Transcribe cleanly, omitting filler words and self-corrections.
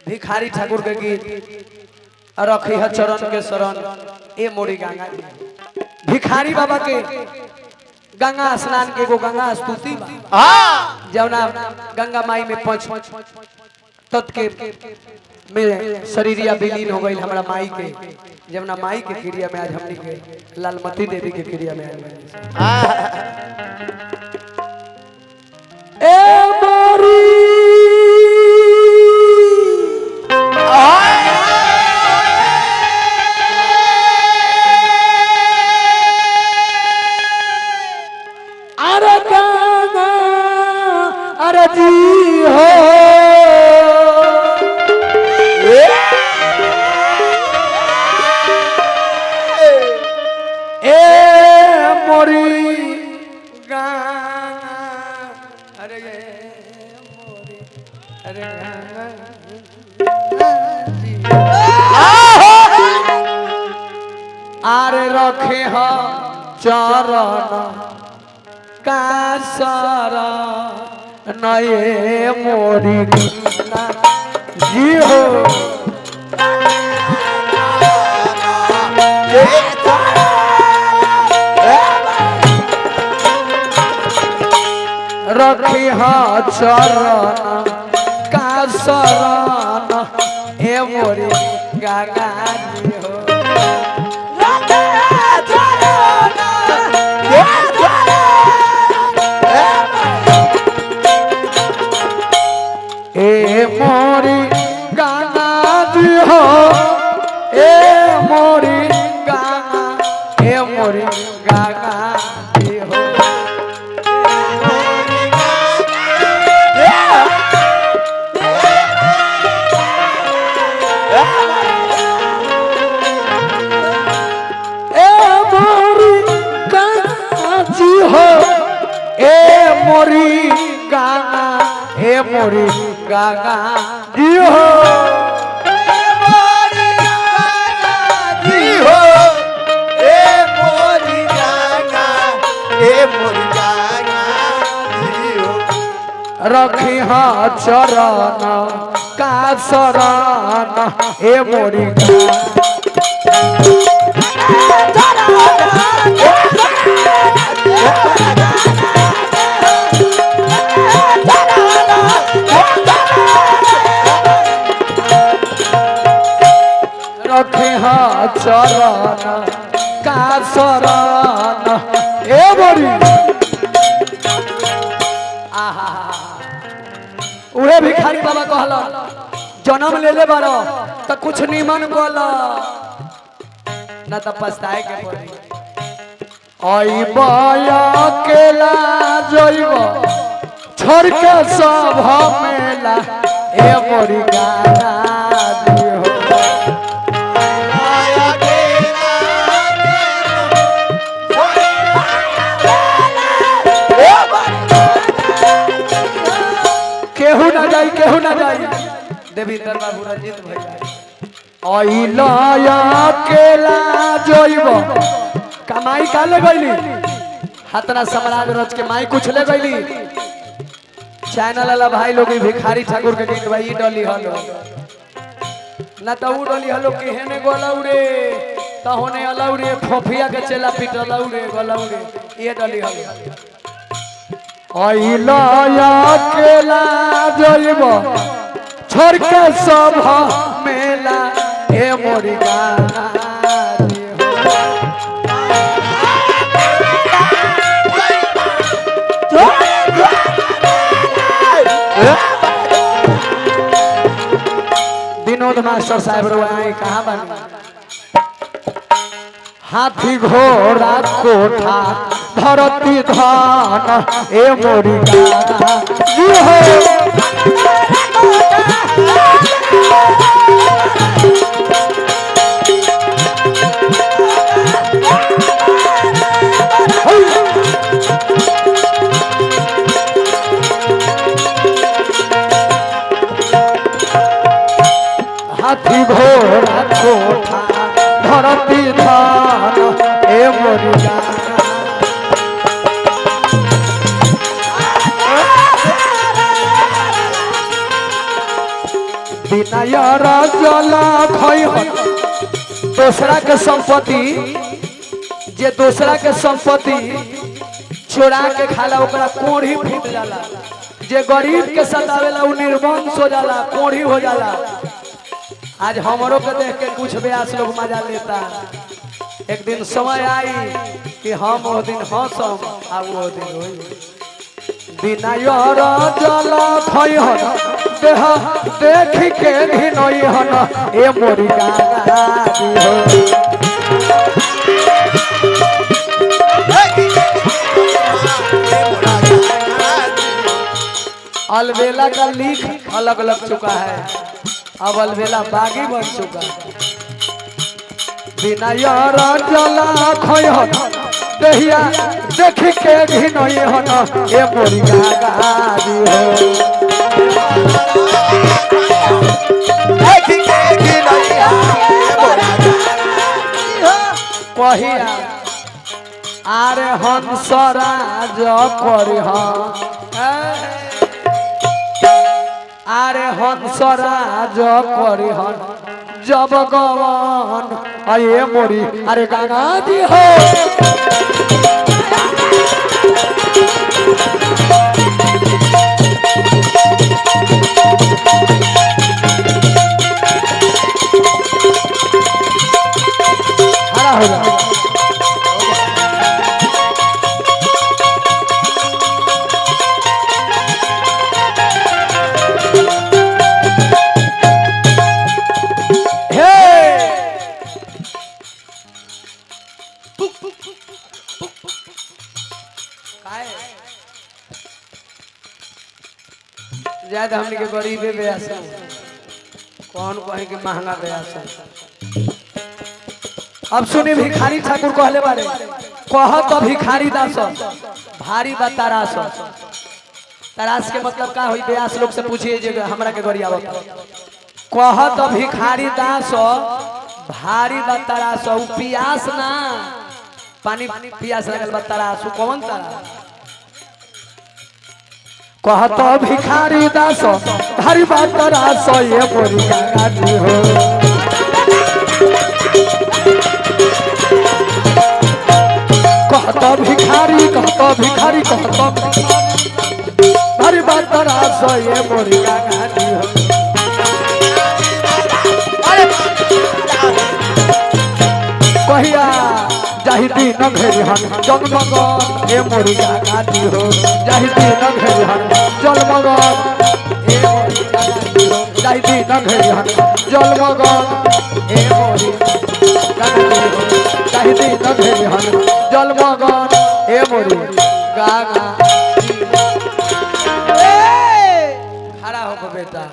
भिखारी ठाकुर के गीत रखी है चरण के शरण ए मोरी गंगा। भिखारी बाबा के गंगा स्नान के गो गंगा स्तुति जवना गंगा माई में पंच तत्व के में शरीरिया विलीन हो गई हमरा माई के जवना माई के क्रिया में आज हमनी के लालमती देवी के क्रिया में ए मोरी जी हो ए मोरी गाना अरे मोरी अरे आरे रखे हो चरण का सारा नये मोरी जी हो रखी चरण का शरण हे मोरी गागा जी हो ए मोरी गाना दी हो ए मोरी गाना ए मोरी गाना दी हो ए मोरी गाना जी हो ए मोरी गाना ए मोरी गागा जी हो ए मोरी गागा जी हो रखी चरण का शरण ए मोरी रखे चरण का शरण ए मोरी उहे भिखारी बाबा कहला जन्म ले ले बारो तो कुछ निमन बोला न तो पछताए के पड़ी आई बाया केला जइब छोड़ के सब मेला ए मोरी गाना दी हो केहू ना जाई देवेंद्र बाबू रंजित भैया आइला केला जइब कमाई का ले गईली हतना सम्राट रच के माई कुछ ले गईली चैनल वाला भाई लोग भिखारी ठाकुर के गीत भाई डली हलो ना तो उ डली हलो केहने गोलौरे तो होने अलौरे फोफिया के चेला पिटलौरे गोलौरे ये डली हलो आइला केला जइब छोड़ के सब मेला ए मोरी गाना विनोद मास्टर साहब रोआई कहाँ बनी हाथी घोड़ा कोठा धरती धान ए मोरी गाना जी हो हाथी घोड़ा कोठा धरती धान ए मोरी गाना विनयर जल खई दूसरा के संपत्ति जे दूसरा के संपत्ति चोरा के खाला ओकरा कोढ़ी फूट जाला जे गरीब के सतावेला उ निर्वंश हो जाला कोढ़ी हो जाला। आज हमरों के देख के कुछ ब्यास लोग मजा लेता एक दिन समय आई कि हम वो दिन हंसम आ वो दिन होई विनयर जल खई देह देख के घिनई हन ए मोरी गाड़ी हो अलबेला का लीक अलग अलग चुका है अब अलबेला बागी बन चुका है। विनयर जल खई दहिया देख के घिनई हन ए मोरी गाड़ी हो कहिया आरे हंसराज करिह आरे हंसराज करिह जब गवन अये मोरी अरे गंगा दी हो हरा हो जा ज्यादा हमने के गरीबे ब्यास कौन कहे के महंगा ब्यास। अब सुनी भिखारी ठाकुर कहले बारे कह तो भिखारी दास भारी बा तरास तरास के मतलब का होई ब्यास लोग से पूछिए जे हमरा के गरी आवत कह तो भिखारी दास भारी बा तरास उ पियास ना पानी पियास लगल बा तरास कौन तरास कहत भिखारी दास हरि बात रास ये मोरी गाड़ी हो कहत भिखारी कहत हरि बात रास ये मोरी गाड़ी हो कहिया जाहिदी न घेरी हन जन्मगन ए मोरी गाड़ी हो जाहिदी न घेरी हन जन्मगन ए मोरी गाड़ी हो जाहिदी न घेरी हन जन्मगन ए मोरी गाड़ी हो जाहिदी न घेरी हन जन्मगन ए मोरी गाड़ी खड़ा हो बेटा।